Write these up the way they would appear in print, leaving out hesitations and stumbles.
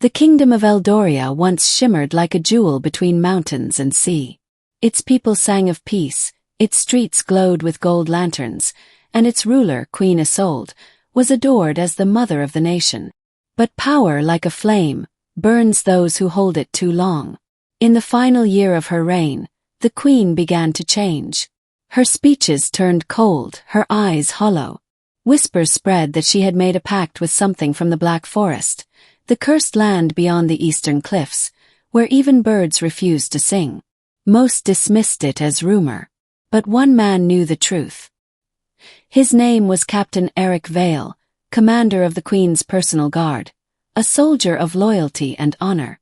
The kingdom of Eldoria once shimmered like a jewel between mountains and sea. Its people sang of peace, its streets glowed with gold lanterns, and its ruler, Queen Isolde, was adored as the mother of the nation. But power, like a flame, burns those who hold it too long. In the final year of her reign, the queen began to change. Her speeches turned cold, her eyes hollow. Whispers spread that she had made a pact with something from the Black Forest, the cursed land beyond the eastern cliffs, where even birds refused to sing. Most dismissed it as rumor. But one man knew the truth. His name was Captain Eric Vale, commander of the Queen's personal guard, a soldier of loyalty and honor.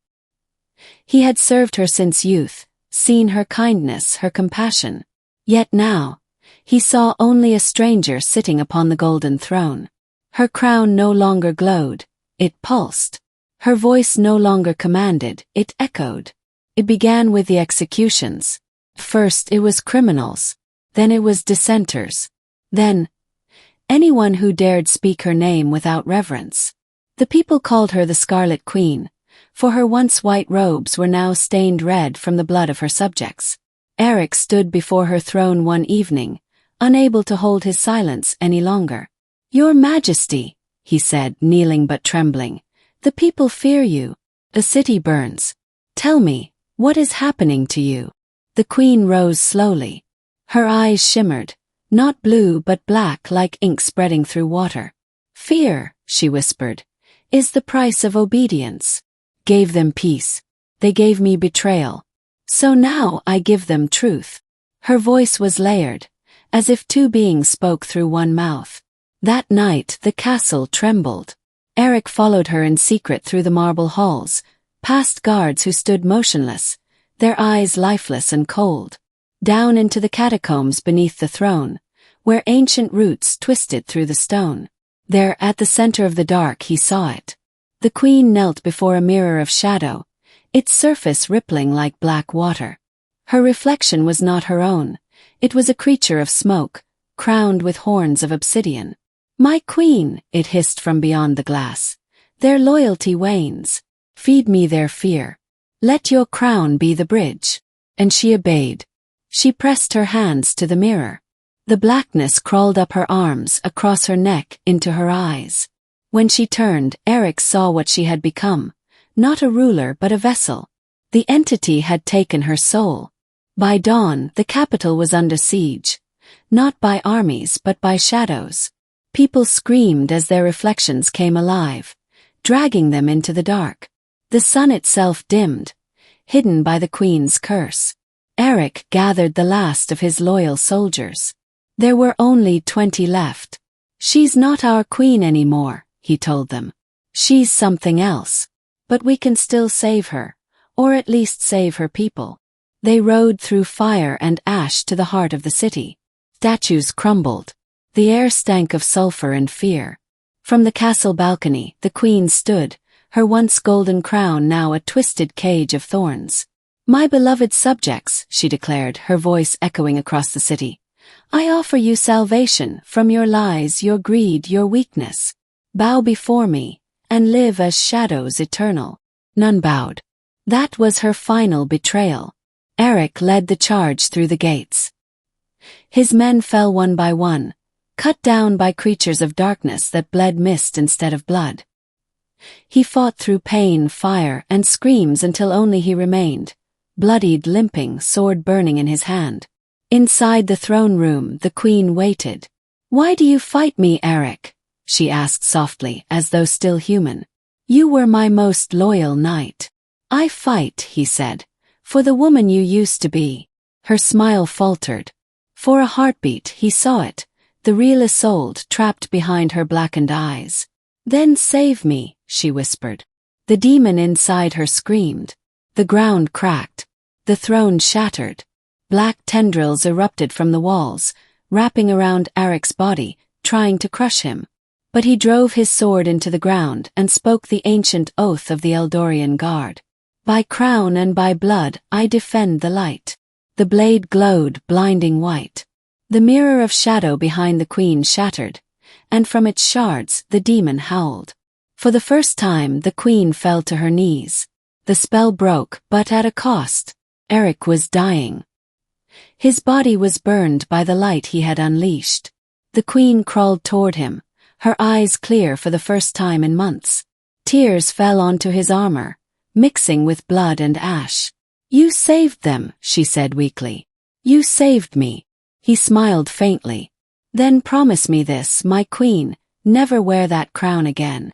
He had served her since youth, seen her kindness, her compassion. Yet now, he saw only a stranger sitting upon the golden throne. Her crown no longer glowed, it pulsed. Her voice no longer commanded, it echoed. It began with the executions. First it was criminals, then it was dissenters, then anyone who dared speak her name without reverence. The people called her the Scarlet Queen, for her once white robes were now stained red from the blood of her subjects. Eric stood before her throne one evening, unable to hold his silence any longer. "Your Majesty," he said, kneeling but trembling, "the people fear you. The city burns. Tell me, what is happening to you?" The queen rose slowly. Her eyes shimmered, not blue but black like ink spreading through water. "Fear," she whispered, "is the price of obedience. Gave them peace. They gave me betrayal. So now I give them truth." Her voice was layered, as if two beings spoke through one mouth. That night the castle trembled. Eric followed her in secret through the marble halls, past guards who stood motionless, their eyes lifeless and cold, down into the catacombs beneath the throne, where ancient roots twisted through the stone. There, at the center of the dark, he saw it. The queen knelt before a mirror of shadow, its surface rippling like black water. Her reflection was not her own. It was a creature of smoke, crowned with horns of obsidian. "My queen," it hissed from beyond the glass, "their loyalty wanes. Feed me their fear. Let your crown be the bridge." And she obeyed. She pressed her hands to the mirror. The blackness crawled up her arms, across her neck, into her eyes. When she turned, Eric saw what she had become, not a ruler but a vessel. The entity had taken her soul. By dawn, the capital was under siege, not by armies but by shadows. People screamed as their reflections came alive, dragging them into the dark. The sun itself dimmed, hidden by the queen's curse. Eric gathered the last of his loyal soldiers. There were only 20 left. "She's not our queen anymore," he told them. "She's something else. But we can still save her, or at least save her people." They rode through fire and ash to the heart of the city. Statues crumbled. The air stank of sulfur and fear. From the castle balcony, the queen stood, her once golden crown now a twisted cage of thorns. "My beloved subjects," she declared, her voice echoing across the city, "I offer you salvation from your lies, your greed, your weakness. Bow before me, and live as shadows eternal." None bowed. That was her final betrayal. Eric led the charge through the gates. His men fell one by one, cut down by creatures of darkness that bled mist instead of blood. He fought through pain, fire, and screams until only he remained, bloodied, limping, sword burning in his hand. Inside the throne room, the queen waited. "Why do you fight me, Eric?" she asked softly, as though still human. "You were my most loyal knight." "I fight," he said, "for the woman you used to be." Her smile faltered. For a heartbeat, he saw it, the real Isolde trapped behind her blackened eyes. "Then save me," she whispered. The demon inside her screamed. The ground cracked. The throne shattered. Black tendrils erupted from the walls, wrapping around Eric's body, trying to crush him. But he drove his sword into the ground and spoke the ancient oath of the Eldorian guard. "By crown and by blood, I defend the light." The blade glowed, blinding white. The mirror of shadow behind the queen shattered, and from its shards the demon howled. For the first time, the queen fell to her knees. The spell broke, but at a cost. Eric was dying. His body was burned by the light he had unleashed. The queen crawled toward him, her eyes clear for the first time in months. Tears fell onto his armor, mixing with blood and ash. "You saved them," she said weakly. "You saved me." He smiled faintly. "Then promise me this, my queen, never wear that crown again."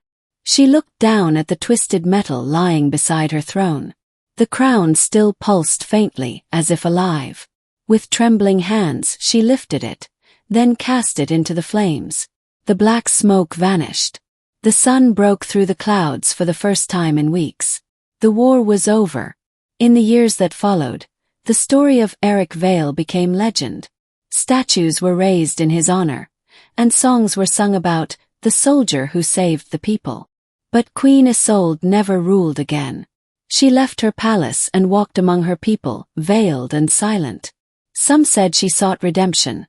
She looked down at the twisted metal lying beside her throne. The crown still pulsed faintly, as if alive. With trembling hands, she lifted it, then cast it into the flames. The black smoke vanished. The sun broke through the clouds for the first time in weeks. The war was over. In the years that followed, the story of Eric Vale became legend. Statues were raised in his honor, and songs were sung about the soldier who saved the people. But Queen Isolde never ruled again. She left her palace and walked among her people, veiled and silent. Some said she sought redemption.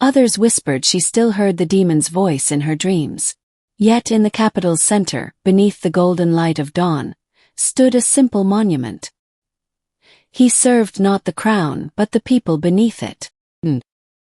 Others whispered she still heard the demon's voice in her dreams. Yet in the capital's center, beneath the golden light of dawn, stood a simple monument. He served not the crown but the people beneath it.